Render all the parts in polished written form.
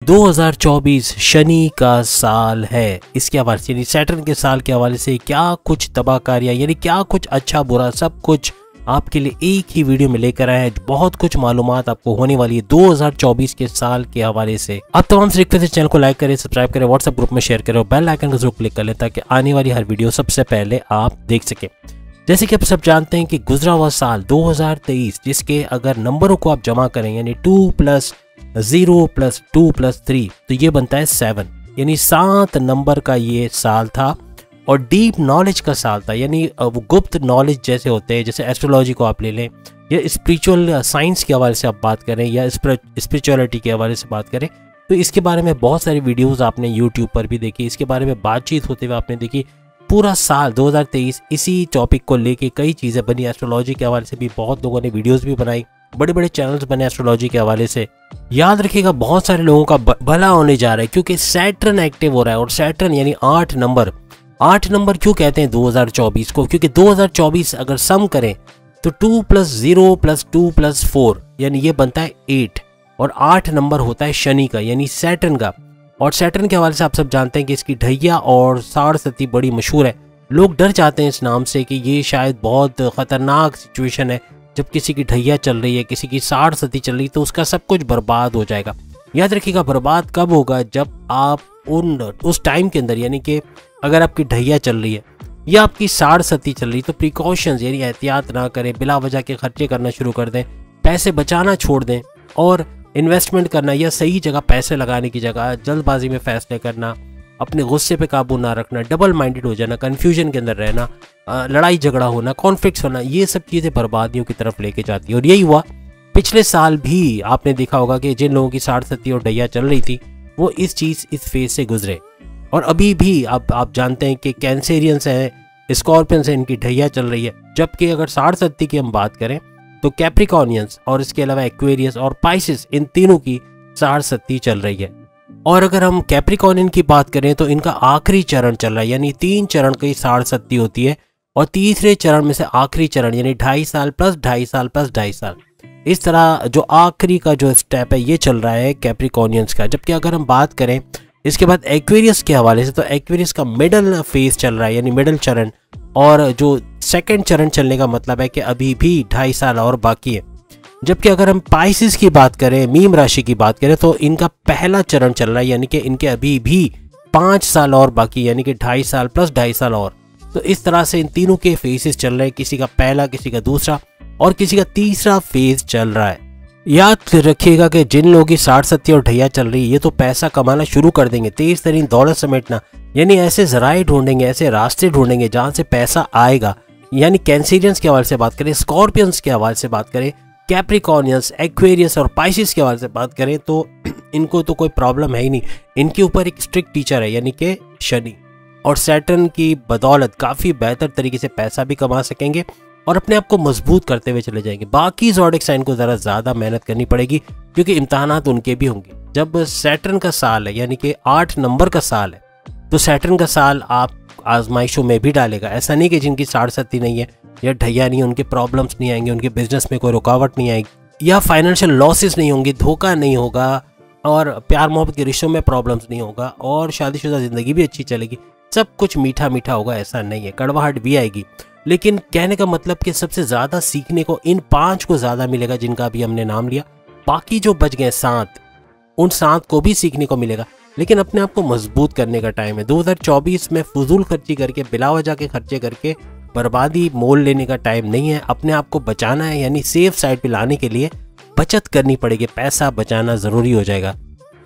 2024 शनि का साल है। इसके हवाले से यानी सैटर्न के साल के हवाले से क्या कुछ तबाहकारियाँ यानी क्या कुछ अच्छा बुरा सब कुछ आपके लिए एक ही वीडियो में लेकर आए हैं। बहुत कुछ मालूमात आपको होने वाली है 2024 के साल के हवाले से। आप तमाम से रिक्वेस्ट है चैनल को लाइक करें, सब्सक्राइब करें, व्हाट्सएप ग्रुप में शेयर करें और बेल आइकन को जरूर क्लिक कर लें ताकि आने वाली हर वीडियो सबसे पहले आप देख सकें। जैसे कि आप सब जानते हैं कि गुजरा हुआ साल 2023 जिसके अगर नंबरों को आप जमा करें यानी 2 + 0 + 2 + 3 तो ये बनता है 7 यानी 7 नंबर का ये साल था और डीप नॉलेज का साल था। यानी वो गुप्त नॉलेज जैसे होते हैं, जैसे एस्ट्रोलॉजी को आप ले लें या स्पिरिचुअल साइंस के हवाले से आप बात करें या स्पिरिचुअलिटी के हवाले से बात करें तो इसके बारे में बहुत सारी वीडियोस आपने यूट्यूब पर भी देखी, इसके बारे में बातचीत होते हुए आपने देखी। पूरा साल 2023 इसी टॉपिक को लेके कई चीज़ें बनी। एस्ट्रोलॉजी के हवाले से भी बहुत लोगों ने वीडियोस भी बनाई, बड़े बड़े चैनल्स बने एस्ट्रोलॉजी के हवाले से। याद रखिएगा बहुत सारे लोगों का भला होने जा रहा है क्योंकि सैटर्न एक्टिव हो रहा है और सैटर्न यानी 8 नंबर क्यों कहते हैं 2024 को, क्योंकि 2024 अगर सम करें तो 2 + 0 + 2 + 4 यानी ये बनता है 8 और 8 नंबर होता है शनि का यानी सैटर्न का। और सैटर्न के हवाले से आप सब जानते हैं कि इसकी ढैया और साढ़सती बड़ी मशहूर है। लोग डर जाते हैं इस नाम से कि ये शायद बहुत ख़तरनाक सिचुएशन है। जब किसी की ढैया चल रही है, किसी की साढ़सती चल रही है तो उसका सब कुछ बर्बाद हो जाएगा। याद रखिएगा बर्बाद कब होगा, जब आप उस टाइम के अंदर यानी कि अगर आपकी ढैया चल रही है या आपकी साढ़सती चल रही है तो प्रिकॉशंस यानी एहतियात ना करें, बिला वजह के खर्चे करना शुरू कर दें, पैसे बचाना छोड़ दें और इन्वेस्टमेंट करना या सही जगह पैसे लगाने की जगह जल्दबाजी में फैसले करना, अपने गुस्से पे काबू ना रखना, डबल माइंडेड हो जाना, कन्फ्यूजन के अंदर रहना, लड़ाई झगड़ा होना, कॉन्फ्लिक्ट्स होना, ये सब चीज़ें बर्बादियों की तरफ लेके जाती है। और यही हुआ पिछले साल भी। आपने देखा होगा कि जिन लोगों की साढ़सती और ढैया चल रही थी वो इस फेज से गुजरे और अभी भी आप जानते हैं कि कैंसेरियंस हैं, स्कॉर्पियंस हैं, इनकी ढैया चल रही है। जबकि अगर साढ़सती की हम बात करें तो कैप्रिकॉर्नियंस और इसके अलावा एक्वेरियस और पाइसेस इन तीनों की साढ़सती चल रही है। और अगर हम कैप्रिकॉर्नियन की बात करें तो इनका आखिरी चरण चल रहा है यानी 3 चरण की साढ़सती होती है और तीसरे चरण में से आखिरी चरण यानी 2.5 साल + 2.5 साल + 2.5 साल, इस तरह जो आखिरी का जो स्टेप है ये चल रहा है कैप्रिकॉर्नियंस का। जबकि अगर हम बात करें इसके बाद एक्वेरियस के हवाले से तो एक्वेरियस का मिडल फेज चल रहा है यानी मिडल चरण, और जो सेकंड चरण चलने का मतलब है कि अभी भी 2.5 साल और बाकी है। जबकि अगर हम पाइसेस की बात करें, मीन राशि की बात करें तो इनका पहला चरण चल रहा है यानी कि इनके अभी भी 5 साल और बाकी यानी कि 2.5 साल + 2.5 साल और। तो इस तरह से इन तीनों के फेजेस चल रहे हैं, किसी का पहला, किसी का दूसरा और किसी का तीसरा फेज चल रहा है। याद रखिएगा कि जिन लोगों की साढ़सती और ढैया चल रही है ये तो पैसा कमाना शुरू कर देंगे, तेज तरीन दौलत समेटना यानी ऐसे जराए ढूंढेंगे, ऐसे रास्ते ढूंढेंगे जहां से पैसा आएगा। यानी कैंसेरियंस के हवाले से बात करें, स्कॉर्पियंस के हवाले से बात करें, कैप्रिकॉर्नियंस, एक्वेरियस और पाइसेस के हवाले से बात करें तो इनको तो कोई प्रॉब्लम है ही नहीं। इनके ऊपर एक स्ट्रिक्ट टीचर है यानी कि शनि, और सैटर्न की बदौलत काफ़ी बेहतर तरीके से पैसा भी कमा सकेंगे और अपने आप को मजबूत करते हुए चले जाएंगे। बाकी ज़ोडिक साइन को ज़रा ज़्यादा मेहनत करनी पड़ेगी क्योंकि इम्तहानात उनके भी होंगे। जब सैटर्न का साल है यानी कि 8 नंबर का साल है तो सैटर्न का साल आप आजमाइशों में भी डालेगा। ऐसा नहीं कि जिनकी साढ़सती नहीं है या ढैया नहीं है उनके प्रॉब्लम्स नहीं आएंगे, उनके बिजनेस में कोई रुकावट नहीं आएगी या फाइनेंशियल लॉसेस नहीं होंगे, धोखा नहीं होगा और प्यार मोहब्बत के रिश्तों में प्रॉब्लम्स नहीं होगा और शादीशुदा ज़िंदगी भी अच्छी चलेगी, सब कुछ मीठा मीठा होगा। ऐसा नहीं है, कड़वाहट भी आएगी। लेकिन कहने का मतलब कि सबसे ज़्यादा सीखने को इन 5 को ज़्यादा मिलेगा जिनका भी हमने नाम लिया। बाकी जो बच गए 7, उन 7 को भी सीखने को मिलेगा, लेकिन अपने आप को मजबूत करने का टाइम है। 2024 में फजूल खर्ची करके, बिलावजा के खर्चे करके बर्बादी मोल लेने का टाइम नहीं है। अपने आप को बचाना है यानी सेफ साइड पे लाने के लिए बचत करनी पड़ेगी, पैसा बचाना ज़रूरी हो जाएगा।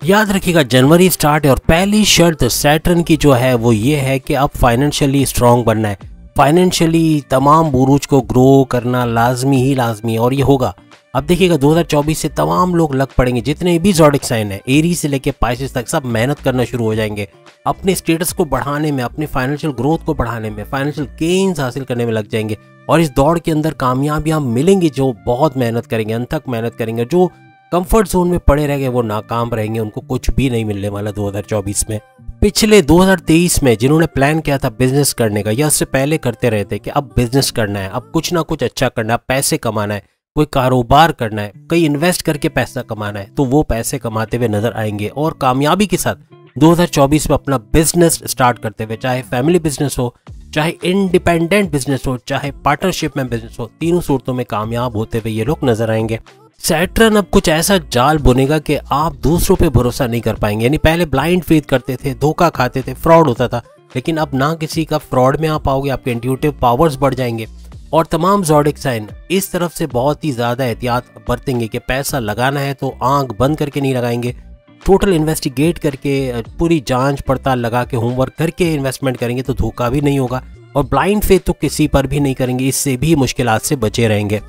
याद रखिएगा जनवरी स्टार्ट है और पहली शर्त सैटर्न की जो है वो ये है कि अब फाइनेंशियली स्ट्रॉन्ग बनना है। फाइनेंशियली तमाम बुरूज को ग्रो करना लाजमी है और ये होगा। अब देखिएगा 2024 से तमाम लोग लग पड़ेंगे, जितने भी ज़ोडिक साइन है एरीज से लेके पाइसेस तक, सब मेहनत करना शुरू हो जाएंगे अपने स्टेटस को बढ़ाने में, अपने फाइनेंशियल ग्रोथ को बढ़ाने में, फाइनेंशियल गेन्स हासिल करने में लग जाएंगे और इस दौड़ के अंदर कामयाबियां मिलेंगी। जो बहुत मेहनत करेंगे, अनथक मेहनत करेंगे, जो कंफर्ट जोन में पड़े रहेंगे वो नाकाम रहेंगे, उनको कुछ भी नहीं मिलने वाला 2024 में। पिछले 2023 में जिन्होंने प्लान किया था बिजनेस करने का या उससे पहले करते रहे थे कि अब बिजनेस करना है, अब कुछ ना कुछ अच्छा करना है, पैसे कमाना है, कोई कारोबार करना है, कहीं इन्वेस्ट करके पैसा कमाना है, तो वो पैसे कमाते हुए नजर आएंगे और कामयाबी के साथ 2024 में अपना बिजनेस स्टार्ट करते हुए, चाहे फैमिली बिजनेस हो, चाहे इंडिपेंडेंट बिजनेस हो, चाहे पार्टनरशिप में बिजनेस हो, तीनों सूरतों में कामयाब होते हुए ये लोग नजर आएंगे। सैटर्न अब कुछ ऐसा जाल बुनेगा कि आप दूसरों पे भरोसा नहीं कर पाएंगे। यानी पहले ब्लाइंड फेथ करते थे, धोखा खाते थे, फ्रॉड होता था, लेकिन अब ना किसी का फ्रॉड में आप पाओगे, आपके इंट्यूटिव पावर्स बढ़ जाएंगे और तमाम ज़ोडिक साइन इस तरफ से बहुत ही ज़्यादा एहतियात बरतेंगे कि पैसा लगाना है तो आंख बंद करके नहीं लगाएंगे, टोटल इन्वेस्टिगेट करके, पूरी जांच पड़ताल लगा के, होमवर्क करके इन्वेस्टमेंट करेंगे तो धोखा भी नहीं होगा और ब्लाइंड फेथ तो किसी पर भी नहीं करेंगे, इससे भी मुश्किलात से बचे रहेंगे।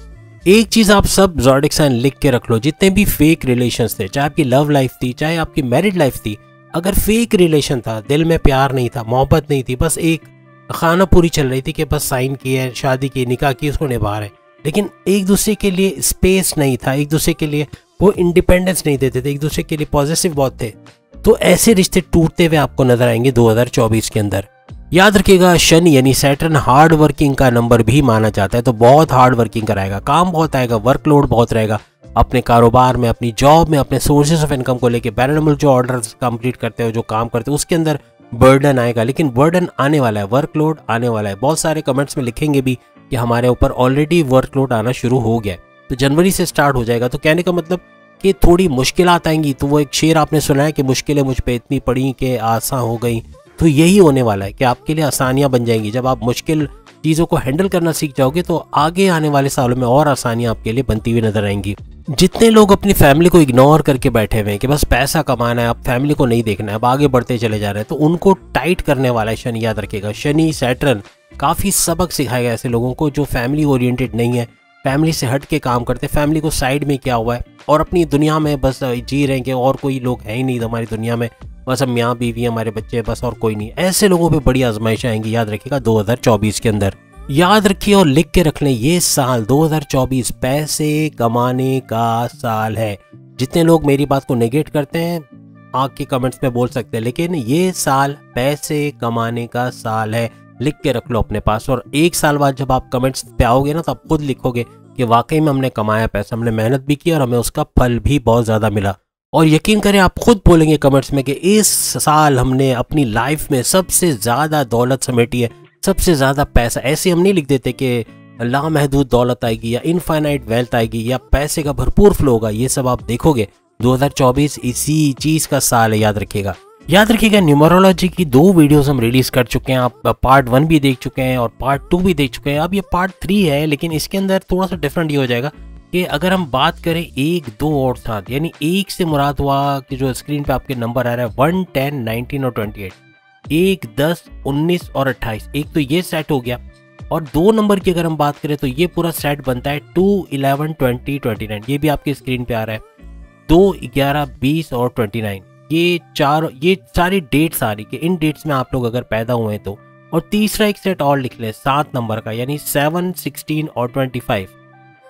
एक चीज़ आप सब ज़ोडिक साइन लिख के रख लो, जितने भी फेक रिलेशंस थे, चाहे आपकी लव लाइफ थी, चाहे आपकी मैरिड लाइफ थी, अगर फेक रिलेशन था, दिल में प्यार नहीं था, मोहब्बत नहीं थी, बस एक खाना पूरी चल रही थी कि बस साइन किया, शादी की, निकाह की, उसको निभा रहे, लेकिन एक दूसरे के लिए स्पेस नहीं था, एक दूसरे के लिए वो इंडिपेंडेंस नहीं देते थे, एक दूसरे के लिए पॉजिटिव बहुत थे, तो ऐसे रिश्ते टूटते हुए आपको नजर आएंगे 2024 के अंदर। याद रखिएगा, शनि यानी सैटर्न हार्ड वर्किंग का नंबर भी माना जाता है, तो बहुत हार्ड वर्किंग कराएगा, काम बहुत आएगा, वर्कलोड बहुत रहेगा अपने कारोबार में, अपनी जॉब में, अपने सोर्सेज ऑफ इनकम को लेके, पैरानॉर्मल जो ऑर्डर्स कंप्लीट करते हो, जो काम करते हो, उसके अंदर बर्डन आएगा, लेकिन बर्डन आने वाला है, वर्कलोड आने वाला है। बहुत सारे कमेंट्स में लिखेंगे भी कि हमारे ऊपर ऑलरेडी वर्कलोड आना शुरू हो गया है, तो जनवरी से स्टार्ट हो जाएगा। तो कहने का मतलब कि थोड़ी मुश्किलात आएंगी, तो वो एक शेर आपने सुना है कि मुश्किलें मुझ पे इतनी पड़ी कि आसान हो गई, तो यही होने वाला है कि आपके लिए आसानियां बन जाएंगी। जब आप मुश्किल चीज़ों को हैंडल करना सीख जाओगे तो आगे आने वाले सालों में और आसानियां आपके लिए बनती हुई नजर आएंगी। जितने लोग अपनी फैमिली को इग्नोर करके बैठे हुए हैं कि बस पैसा कमाना है, अब फैमिली को नहीं देखना है, अब आगे बढ़ते चले जा रहे हैं, तो उनको टाइट करने वाला है शनि। याद रखिएगा, शनि सैटर्न काफ़ी सबक सिखाएगा ऐसे लोगों को जो फैमिली ओरिएंटेड नहीं है, फैमिली से हट के काम करते, फैमिली को साइड में किया हुआ है और अपनी दुनिया में बस जी रहे हैं कि और कोई लोग है ही नहीं हमारी दुनिया में, बस हम मियाँ बीवी, हमारे बच्चे, बस और कोई नहीं। ऐसे लोगों पे बड़ी आजमाइश आएंगी, याद रखिएगा 2024 के अंदर। याद रखिए और लिख के रख लें, ये साल 2024 पैसे कमाने का साल है। जितने लोग मेरी बात को नेगेट करते हैं आग के कमेंट्स में बोल सकते हैं, लेकिन ये साल पैसे कमाने का साल है, लिख के रख लो अपने पास। और एक साल बाद जब आप कमेंट्स पे आओगे ना, तो आप खुद लिखोगे कि वाकई में हमने कमाया पैसा, हमने मेहनत भी की और हमें उसका फल भी बहुत ज़्यादा मिला। और यकीन करें, आप खुद बोलेंगे कमेंट्स में कि इस साल हमने अपनी लाइफ में सबसे ज़्यादा दौलत समेटी है, सबसे ज़्यादा पैसा। ऐसे हम नहीं लिख देते कि लामहदूद दौलत आएगी या इनफाइनाइट वेल्थ आएगी या पैसे का भरपूर फ्लो होगा। ये सब आप देखोगे 2024 इसी चीज़ का साल है, याद रखिएगा। याद रखिएगा, न्यूमरोलॉजी की 2 वीडियोस हम रिलीज़ कर चुके हैं, आप पार्ट 1 भी देख चुके हैं और पार्ट 2 भी देख चुके हैं। अब ये पार्ट 3 है, लेकिन इसके अंदर थोड़ा सा डिफरेंट ये हो जाएगा कि अगर हम बात करें 1, 2 और 7, यानी 1 से मुराद हुआ कि जो स्क्रीन पे आपके नंबर आ रहा है 1, 10, 19 और 28, 1, 10, 19 और 28, एक तो ये सेट हो गया। और 2 नंबर की अगर हम बात करें तो ये पूरा सेट बनता है 2, 11, 20, 29, ये भी आपकी स्क्रीन पे आ रहा है 2, 11, 20 और 29, ये सारी डेट्स आ रही कि इन डेट्स में आप लोग अगर पैदा हुए हैं तो। और तीसरा एक सेट और लिख लें 7 नंबर का, यानी 7, 16 और 25,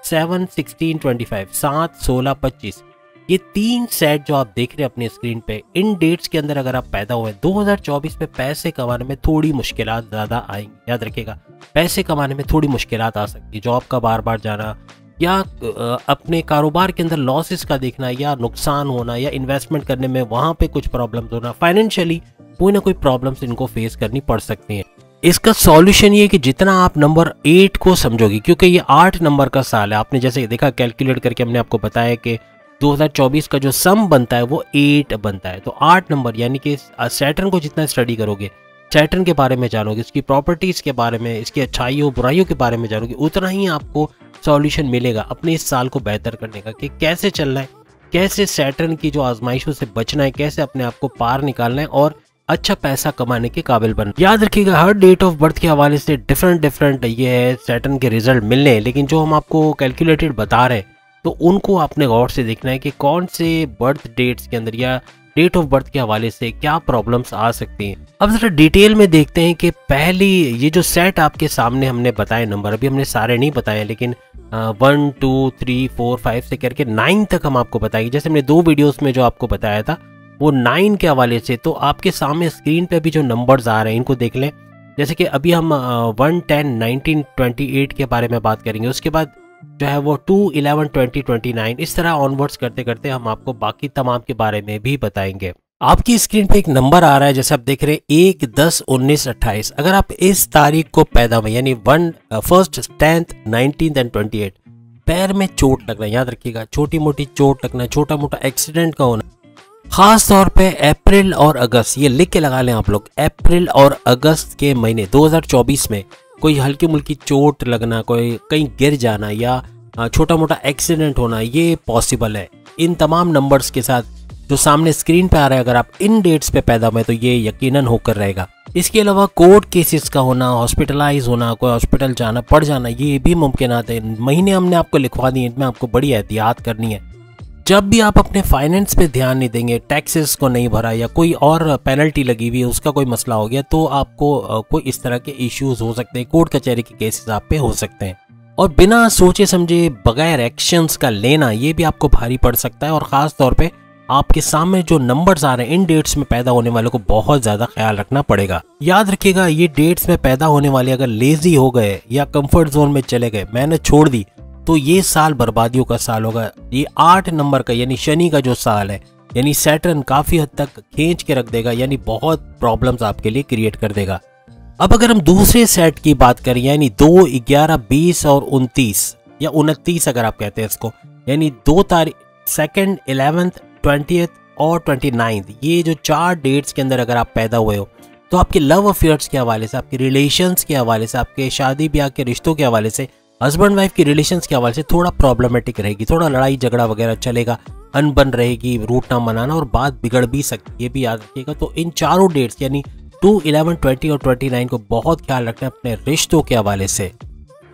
7, 16, 25, 7, 16, 25, ये 3 सेट जो आप देख रहे हैं अपनी स्क्रीन पे, इन डेट्स के अंदर अगर आप पैदा हुए 2024 में पैसे कमाने में थोड़ी मुश्किलात ज़्यादा आएंगी। याद रखिएगा, पैसे कमाने में थोड़ी मुश्किलात आ सकती है, जॉब का बार बार जाना या अपने कारोबार के अंदर लॉसेस का देखना या नुकसान होना या इन्वेस्टमेंट करने में वहाँ पे कुछ प्रॉब्लम्स होना, फाइनेंशियली कोई ना कोई प्रॉब्लम्स इनको फेस करनी पड़ सकती हैं। इसका सॉल्यूशन ये है कि जितना आप नंबर 8 को समझोगे, क्योंकि ये 8 नंबर का साल है, आपने जैसे देखा कैलकुलेट करके हमने आपको बताया कि 2024 का जो सम बनता है वो 8 बनता है। तो 8 नंबर यानी कि सैटर्न को जितना स्टडी करोगे, सैटर्न के बारे में जानोगे, इसकी प्रॉपर्टीज़ के बारे में, इसकी अच्छाइयों बुराइयों के बारे में जानोगे, उतना ही आपको सॉल्यूशन मिलेगा अपने इस साल को बेहतर करने का कि कैसे चलना है, कैसे सैटर्न की जो आजमाइशों से बचना है, कैसे अपने आप को पार निकालना है और अच्छा पैसा कमाने के काबिल बनना। याद रखिएगा, हर डेट ऑफ बर्थ के हवाले से डिफरेंट ये है सैटर्न के रिजल्ट मिलने हैं, लेकिन जो हम आपको कैलकुलेटेड बता रहे हैं तो उनको आपने गौर से देखना है कि कौन से बर्थ डेट्स के अंदर या डेट ऑफ बर्थ के हवाले से क्या प्रॉब्लम्स आ सकती हैं। अब जरा डिटेल में देखते हैं कि पहली ये जो सेट आपके सामने हमने बताए नंबर, अभी हमने सारे नहीं बताए, लेकिन 1, 2, 3, 4, 5 से करके 9 तक हम आपको बताएंगे। जैसे हमने 2 वीडियोस में जो आपको बताया था वो 9 के हवाले से, तो आपके सामने स्क्रीन पे भी जो नंबर्स आ रहे हैं इनको देख लें। जैसे कि अभी हम 1, 10, 19, 28 के बारे में बात करेंगे, उसके बाद जो है वो 2/11/2029, इस तरह ऑनवर्ड्स करते करते हम आपको बाकी तमाम के बारे में भी बताएंगे। आपकी स्क्रीन पे एक नंबर आ रहा है जैसे आप देख रहे हैं 1, 10, 19, 28। अगर आप इस तारीख को पैदा हुए यानी 1st, 10th, 19th एंड 28, पैर में चोट लगना, याद रखिएगा, छोटी मोटी चोट लगना, छोटा मोटा एक्सीडेंट का होना, खास तौर पे अप्रैल और अगस्त, ये लिख के लगा लें आप लोग, अप्रैल और अगस्त के महीने 2024 में कोई हल्की मुल्की चोट लगना, कोई कहीं गिर जाना या छोटा मोटा एक्सीडेंट होना, ये पॉसिबल है। इन तमाम नंबर्स के साथ जो सामने स्क्रीन पे आ रहा है, अगर आप इन डेट्स पे पैदा हुए तो ये यकीनन होकर रहेगा। इसके अलावा कोर्ट केसेस का होना, हॉस्पिटलाइज होना, कोई हॉस्पिटल जाना पड़ जाना, ये भी मुमकिनात है। महीने हमने आपको लिखवा दिए, इनमें आपको बड़ी एहतियात करनी है। जब भी आप अपने फाइनेंस पे ध्यान नहीं देंगे, टैक्सेस को नहीं भरा या कोई और पेनल्टी लगी हुई है, उसका कोई मसला हो गया, तो आपको कोई इस तरह के इश्यूज हो सकते हैं, कोर्ट कचहरी के केसेस आप पे हो सकते हैं। और बिना सोचे समझे बगैर एक्शंस का लेना, ये भी आपको भारी पड़ सकता है। और ख़ास तौर पे आपके सामने जो नंबर्स आ रहे हैं, इन डेट्स में पैदा होने वालों को बहुत ज़्यादा ख्याल रखना पड़ेगा। याद रखिएगा, ये डेट्स में पैदा होने वाले अगर लेजी हो गए या कंफर्ट जोन में चले गए, मेहनत छोड़ दी, तो ये साल बर्बादियों का साल होगा। ये 8 नंबर का यानी शनि का जो साल है, यानी सैटर्न काफ़ी हद तक खींच के रख देगा, यानी बहुत प्रॉब्लम्स आपके लिए क्रिएट कर देगा। अब अगर हम दूसरे सेट की बात करें, यानी 2, 11, 20 और 29 या 29 अगर आप कहते हैं इसको, यानी 2 तारीख 2nd, 11th, 20th और 29th, ये जो 4 डेट्स के अंदर अगर आप पैदा हुए हो, तो आपके लव अफेयर्स के हवाले से, आपके रिलेशंस के हवाले से, आपके शादी ब्याह के रिश्तों के हवाले से, हस्बैंड वाइफ की रिलेशंस के हवाले से थोड़ा प्रॉब्लमेटिक रहेगी, थोड़ा लड़ाई झगड़ा वगैरह चलेगा, अनबन रहेगी, रूठना मनाना और बात बिगड़ भी सकती है, ये भी याद रखिएगा। तो इन चारों डेट्स यानी 2, 11, 20 और 29 को बहुत ख्याल रखना है अपने रिश्तों के हवाले से।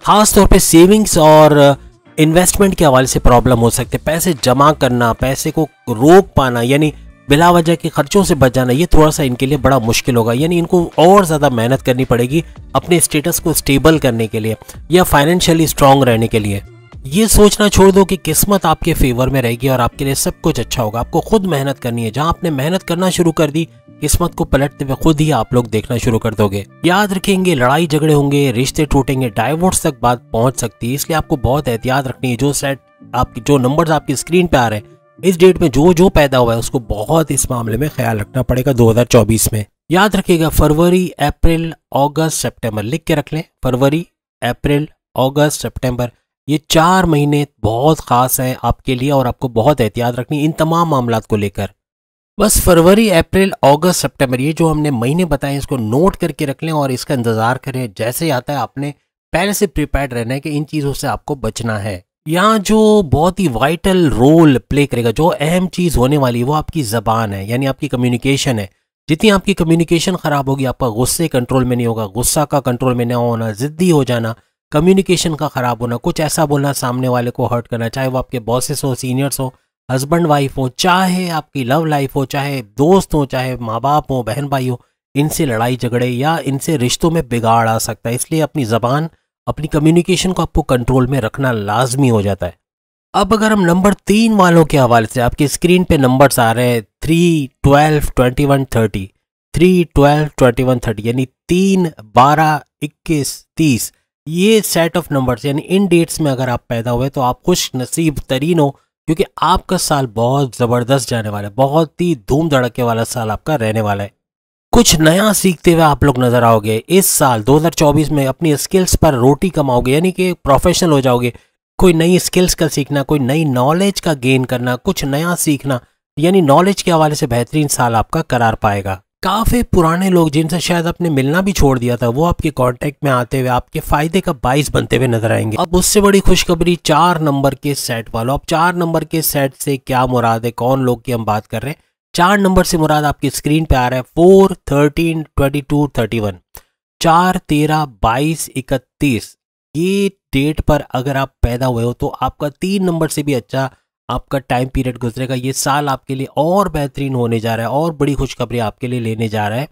खास तौर पे सेविंग्स और इन्वेस्टमेंट के हवाले से प्रॉब्लम हो सकते हैं। पैसे जमा करना, पैसे को रोक पाना, यानी बिला वजह के खर्चों से बच जाना, ये थोड़ा सा इनके लिए बड़ा मुश्किल होगा। यानी इनको और ज़्यादा मेहनत करनी पड़ेगी अपने स्टेटस को स्टेबल करने के लिए या फाइनेंशियली स्ट्रांग रहने के लिए। ये सोचना छोड़ दो कि किस्मत आपके फेवर में रहेगी और आपके लिए सब कुछ अच्छा होगा। आपको खुद मेहनत करनी है। जहां आपने मेहनत करना शुरू कर दी, किस्मत को पलटते हुए खुद ही आप लोग देखना शुरू कर दोगे। याद रखेंगे, लड़ाई झगड़े होंगे, रिश्ते टूटेंगे, डाइवोर्स तक बात पहुंच सकती है, इसलिए आपको बहुत एहतियात रखनी है। जो सेट आपकी, जो नंबर्स आपकी स्क्रीन पे आ रहे हैं, इस डेट में जो जो पैदा हुआ है उसको बहुत इस मामले में ख्याल रखना पड़ेगा 2024 में। याद रखिएगा, फरवरी, अप्रैल, अगस्त, सितंबर लिख के रख लें। फरवरी, अप्रैल, अगस्त, सितंबर, ये 4 महीने बहुत खास हैं आपके लिए और आपको बहुत एहतियात रखनी है इन तमाम मामलात को लेकर। बस फरवरी, अप्रैल, अगस्त, सितंबर, ये जो हमने महीने बताए इसको नोट करके रख लें और इसका इंतजार करें। जैसे आता है आपने पहले से प्रिपेयर्ड रहना है कि इन चीज़ों से आपको बचना है। यहाँ जो बहुत ही वाइटल रोल प्ले करेगा, जो अहम चीज़ होने वाली है, वो आपकी ज़बान है, यानी आपकी कम्युनिकेशन है। जितनी आपकी कम्युनिकेशन ख़राब होगी, आपका गुस्से कंट्रोल में नहीं होगा, गुस्सा का कंट्रोल में ना होना, ज़िद्दी हो जाना, कम्युनिकेशन का ख़राब होना, कुछ ऐसा बोलना सामने वाले को हर्ट करना, चाहे वो आपके बॉसेस हो, सीनियर्स हो, हस्बैंड वाइफ हो, चाहे आपकी लव लाइफ हो, चाहे दोस्त हो, चाहे माँ बाप हो, बहन भाई हो, इनसे लड़ाई झगड़े या इनसे रिश्तों में बिगाड़ आ सकता है। इसलिए अपनी ज़बान, अपनी कम्युनिकेशन को आपको कंट्रोल में रखना लाजमी हो जाता है। अब अगर हम नंबर 3 वालों के हवाले से, आपकी स्क्रीन पे नंबर्स आ रहे हैं 3, 12, 21, 30, 3, 12, 21, 30, यानी 3, 12, 21, 30, ये सेट ऑफ नंबर्स, यानी इन डेट्स में अगर आप पैदा हुए तो आप खुश नसीब तरीन हो, क्योंकि आपका साल बहुत ज़बरदस्त जाने वाला है, बहुत ही धूम धड़के वाला साल आपका रहने वाला है। कुछ नया सीखते हुए आप लोग नजर आओगे इस साल 2024 में। अपनी स्किल्स पर रोटी कमाओगे, यानी कि प्रोफेशनल हो जाओगे। कोई नई स्किल्स का सीखना, कोई नई नॉलेज का गेन करना, कुछ नया सीखना, यानी नॉलेज के हवाले से बेहतरीन साल आपका करार पाएगा। काफ़ी पुराने लोग जिनसे शायद आपने मिलना भी छोड़ दिया था, वो आपके कांटेक्ट में आते हुए आपके फ़ायदे का बाइस बनते हुए नजर आएंगे। अब उससे बड़ी खुशखबरी 4 नंबर के सेट वालों। अब 4 नंबर के सेट से क्या मुराद है, कौन लोग की हम बात कर रहे हैं? 4 नंबर से मुराद आपकी स्क्रीन पे आ रहा है 4, 13, 22, 31, 4, 13, 22, 31। ये डेट पर अगर आप पैदा हुए हो तो आपका 3 नंबर से भी अच्छा आपका टाइम पीरियड गुजरेगा। ये साल आपके लिए और बेहतरीन होने जा रहा है और बड़ी खुशखबरी आपके लिए लेने जा रहा है।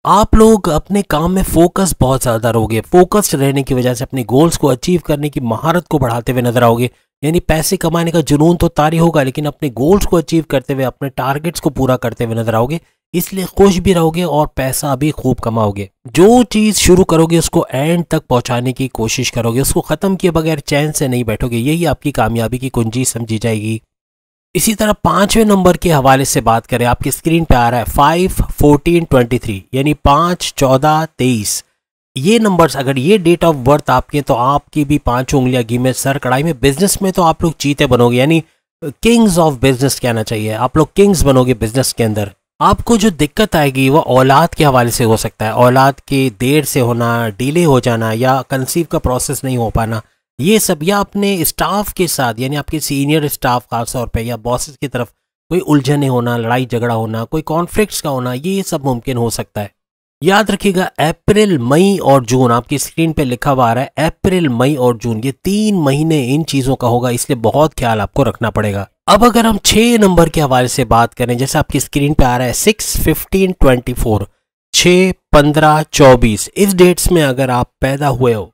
आप लोग अपने काम में फोकस बहुत ज़्यादा रहोगे। फोकस्ड रहने की वजह से अपने गोल्स को अचीव करने की महारत को बढ़ाते हुए नजर आओगे। यानी पैसे कमाने का जुनून तो तारी होगा, लेकिन अपने गोल्स को अचीव करते हुए, अपने टारगेट्स को पूरा करते हुए नजर आओगे। इसलिए खुश भी रहोगे और पैसा भी खूब कमाओगे। जो चीज़ शुरू करोगे उसको एंड तक पहुंचाने की कोशिश करोगे, उसको ख़त्म किए बगैर चैन से नहीं बैठोगे, यही आपकी कामयाबी की कुंजी समझी जाएगी। इसी तरह 5वें नंबर के हवाले से बात करें, आपकी स्क्रीन पे आ रहा है 5, 14, 23, यानी 5, 14, 23। ये नंबर्स अगर ये डेट ऑफ बर्थ आपके, तो आपकी भी 5 उंगलियां घी में सर कढ़ाई में। बिजनेस में तो आप लोग चीते बनोगे, यानी किंग्स ऑफ बिजनेस कहना चाहिए, आप लोग किंग्स बनोगे बिजनेस के अंदर। आपको जो दिक्कत आएगी वो औलाद के हवाले से हो सकता है, औलाद के देर से होना, डिले हो जाना, या कंसीव का प्रोसेस नहीं हो पाना, ये सब, या अपने स्टाफ के साथ यानी आपके सीनियर स्टाफ खास तौर पे या बॉसेस की तरफ कोई उलझने होना, लड़ाई झगड़ा होना, कोई कॉन्फ्लिक्ट्स का होना, ये सब मुमकिन हो सकता है। याद रखिएगा अप्रैल, मई और जून, आपकी स्क्रीन पे लिखा हुआ आ रहा है अप्रैल, मई और जून, ये 3 महीने इन चीज़ों का होगा, इसलिए बहुत ख्याल आपको रखना पड़ेगा। अब अगर हम 6 नंबर के हवाले से बात करें, जैसे आपकी स्क्रीन पे आ रहा है 6, 15, 24, 6, 15, 24, इस डेट्स में अगर आप पैदा हुए हो,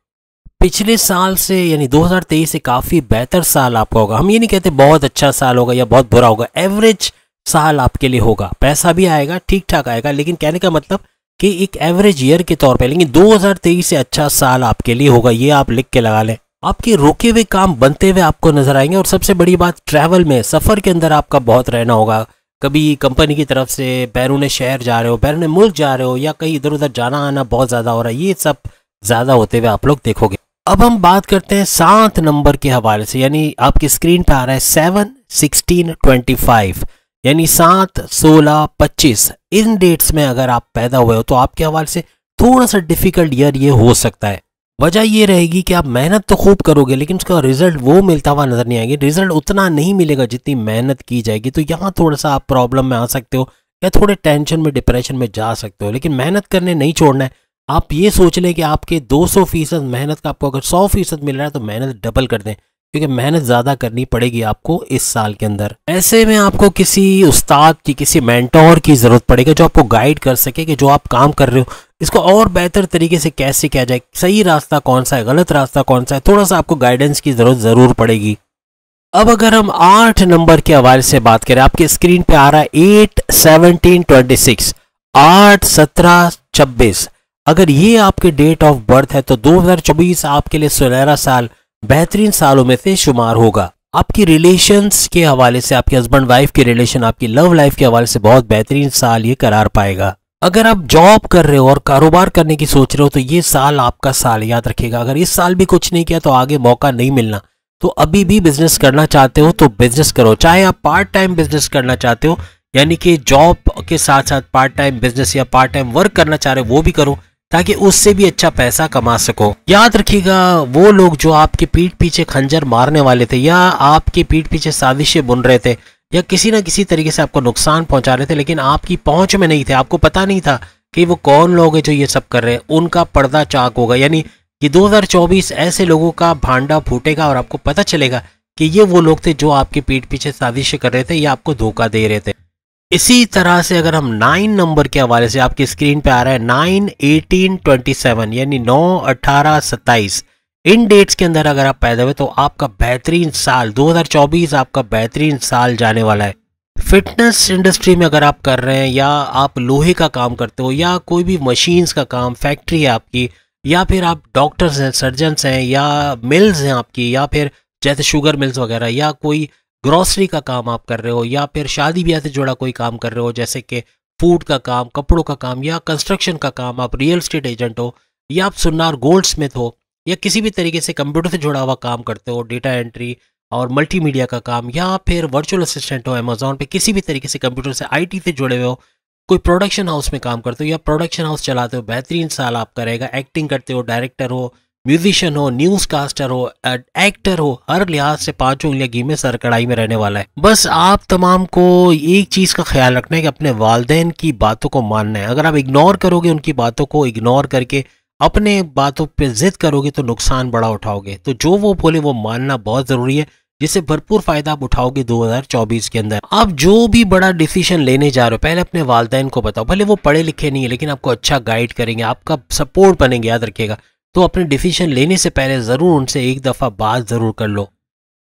पिछले साल से यानी 2023 से काफ़ी बेहतर साल आपका होगा। हम ये नहीं कहते बहुत अच्छा साल होगा या बहुत बुरा होगा, एवरेज साल आपके लिए होगा, पैसा भी आएगा, ठीक ठाक आएगा, लेकिन कहने का मतलब कि एक एवरेज ईयर के तौर पे। लेकिन 2023 से अच्छा साल आपके लिए होगा, ये आप लिख के लगा लें। आपके रुके हुए काम बनते हुए आपको नजर आएंगे। और सबसे बड़ी बात, ट्रैवल में, सफ़र के अंदर आपका बहुत रहना होगा। कभी कंपनी की तरफ से बैरून शहर जा रहे हो, बैरून मुल्क जा रहे हो, या कहीं इधर उधर जाना आना बहुत ज़्यादा हो रहा है, ये सब ज़्यादा होते हुए आप लोग देखोगे। अब हम बात करते हैं 7 नंबर के हवाले से, यानी आपकी स्क्रीन पर आ रहा है 7, 16, 25, यानी 7, 16, 25, इन डेट्स में अगर आप पैदा हुए हो तो आपके हवाले से थोड़ा सा डिफिकल्ट ईयर ये हो सकता है। वजह ये रहेगी कि आप मेहनत तो खूब करोगे लेकिन उसका रिजल्ट वो मिलता हुआ नजर नहीं आएगी, रिजल्ट उतना नहीं मिलेगा जितनी मेहनत की जाएगी। तो यहाँ थोड़ा सा आप प्रॉब्लम में आ सकते हो या थोड़े टेंशन में, डिप्रेशन में जा सकते हो, लेकिन मेहनत करने नहीं छोड़ना है। आप ये सोच लें कि आपके 200% मेहनत का आपको अगर 100% मिल रहा है तो मेहनत डबल कर दें, क्योंकि मेहनत ज़्यादा करनी पड़ेगी आपको इस साल के अंदर। ऐसे में आपको किसी उस्ताद की, किसी मेंटोर की ज़रूरत पड़ेगी जो आपको गाइड कर सके कि जो आप काम कर रहे हो इसको और बेहतर तरीके से कैसे किया जाए, सही रास्ता कौन सा है, गलत रास्ता कौन सा है, थोड़ा सा आपको गाइडेंस की ज़रूरत ज़रूर पड़ेगी। अब अगर हम 8 नंबर के हवाले से बात करें, आपके स्क्रीन पे आ रहा है 8, 17, 26, 8, 17, 26, अगर ये आपके डेट ऑफ बर्थ है तो 2024 आपके लिए सुनहरा साल, बेहतरीन सालों में से शुमार होगा। आपकी रिलेशंस के हवाले से, आपके हस्बैंड वाइफ के रिलेशन, आपकी लव लाइफ के हवाले से बहुत बेहतरीन साल ये करार पाएगा। अगर आप जॉब कर रहे हो और कारोबार करने की सोच रहे हो तो ये साल आपका साल, याद रखिएगा। अगर इस साल भी कुछ नहीं किया तो आगे मौका नहीं मिलना। तो अभी भी बिजनेस करना चाहते हो तो बिजनेस करो, चाहे आप पार्ट टाइम बिजनेस करना चाहते हो यानी कि जॉब के साथ साथ पार्ट टाइम बिजनेस या पार्ट टाइम वर्क करना चाह रहे हो वो भी करो, ताकि उससे भी अच्छा पैसा कमा सको। याद रखिएगा, वो लोग जो आपके पीठ पीछे खंजर मारने वाले थे या आपके पीठ पीछे साजिशें बुन रहे थे या किसी ना किसी तरीके से आपको नुकसान पहुंचा रहे थे लेकिन आपकी पहुंच में नहीं थे, आपको पता नहीं था कि वो कौन लोग हैं जो ये सब कर रहे हैं, उनका पर्दा चाक होगा। यानी कि 2024 ऐसे लोगों का भांडा फूटेगा और आपको पता चलेगा कि ये वो लोग थे जो आपके पीठ पीछे साजिशें कर रहे थे या आपको धोखा दे रहे थे। इसी तरह से अगर हम 9 नंबर के हवाले से, आपकी स्क्रीन पे आ रहा है 9, 18, 27, यानी 9, 18, 27, इन डेट्स के अंदर अगर आप पैदा हुए तो आपका बेहतरीन साल 2024 आपका बेहतरीन साल जाने वाला है। फिटनेस इंडस्ट्री में अगर आप कर रहे हैं या आप लोहे का काम करते हो या कोई भी मशीन्स का काम, फैक्ट्री है आपकी, या फिर आप डॉक्टर्स हैं, सर्जन्स हैं, या मिल्स हैं आपकी, या फिर जैसे शुगर मिल्स वगैरह, या कोई ग्रॉसरी का काम आप कर रहे हो, या फिर शादी ब्याह से जुड़ा कोई काम कर रहे हो जैसे कि फूड का काम, कपड़ों का काम, या कंस्ट्रक्शन का काम, आप रियल एस्टेट एजेंट हो, या आप सुन्नार गोल्ड स्मिथ हो, या किसी भी तरीके से कंप्यूटर से जुड़ा हुआ काम करते हो, डेटा एंट्री और मल्टीमीडिया का काम, या फिर वर्चुअल असिस्टेंट हो अमेजोन पे, किसी भी तरीके से कंप्यूटर से आईटी से जुड़े हुए हो, कोई प्रोडक्शन हाउस में काम करते हो या प्रोडक्शन हाउस चलाते हो, बेहतरीन साल आपका रहेगा। एक्टिंग करते हो, डायरेक्टर हो, म्यूजिशियन हो, न्यूज कास्टर हो, एक्टर हो, हर लिहाज से 5 उंगलियां घी में सर कढ़ाई में रहने वाला है। बस आप तमाम को एक चीज़ का ख्याल रखना है कि अपने वालिदैन की बातों को मानना है। अगर आप इग्नोर करोगे, उनकी बातों को इग्नोर करके अपने बातों पे जिद करोगे तो नुकसान बड़ा उठाओगे। तो जो वो बोले वो मानना बहुत ज़रूरी है, जिससे भरपूर फायदा आप उठाओगे 2024 के अंदर। आप जो भी बड़ा डिसीजन लेने जा रहे हो पहले अपने वालिदैन को बताओ, भले वो पढ़े लिखे नहीं है लेकिन आपको अच्छा गाइड करेंगे, आपका सपोर्ट बनेंगे, याद रखिएगा। तो अपने डिसीजन लेने से पहले ज़रूर उनसे एक दफ़ा बात ज़रूर कर लो।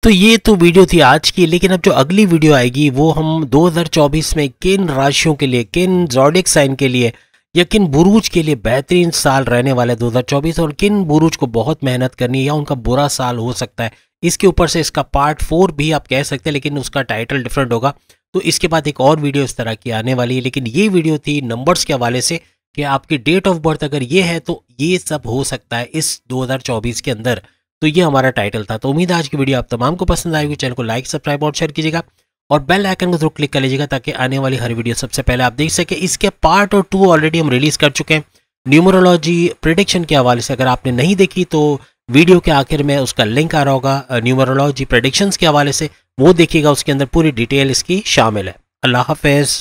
तो ये तो वीडियो थी आज की, लेकिन अब जो अगली वीडियो आएगी वो हम 2024 में किन राशियों के लिए, किन ज़ोडिएक साइन के लिए या किन बुरूज के लिए बेहतरीन साल रहने वाला है 2024, और किन बुरूज को बहुत मेहनत करनी है या उनका बुरा साल हो सकता है, इसके ऊपर से इसका पार्ट 4 भी आप कह सकते हैं, लेकिन उसका टाइटल डिफरेंट होगा। तो इसके बाद एक और वीडियो इस तरह की आने वाली है, लेकिन ये वीडियो थी नंबर्स के हवाले से कि आपकी डेट ऑफ बर्थ अगर ये है तो ये सब हो सकता है इस 2024 के अंदर। तो ये हमारा टाइटल था। तो उम्मीद है आज की वीडियो आप तमाम को पसंद आएगी। चैनल को लाइक, सब्सक्राइब और शेयर कीजिएगा और बेल आइकन को जरूर क्लिक कर लीजिएगा ताकि आने वाली हर वीडियो सबसे पहले आप देख सके। इसके पार्ट और 2 ऑलरेडी हम रिलीज कर चुके हैं न्यूमरोलॉजी प्रेडिक्शन के हवाले से। अगर आपने नहीं देखी तो वीडियो के आखिर में उसका लिंक आ रहा होगा न्यूमरोलॉजी प्रेडिक्शंस के हवाले से, वो देखिएगा, उसके अंदर पूरी डिटेल इसकी शामिल है। अल्लाह हाफिज़।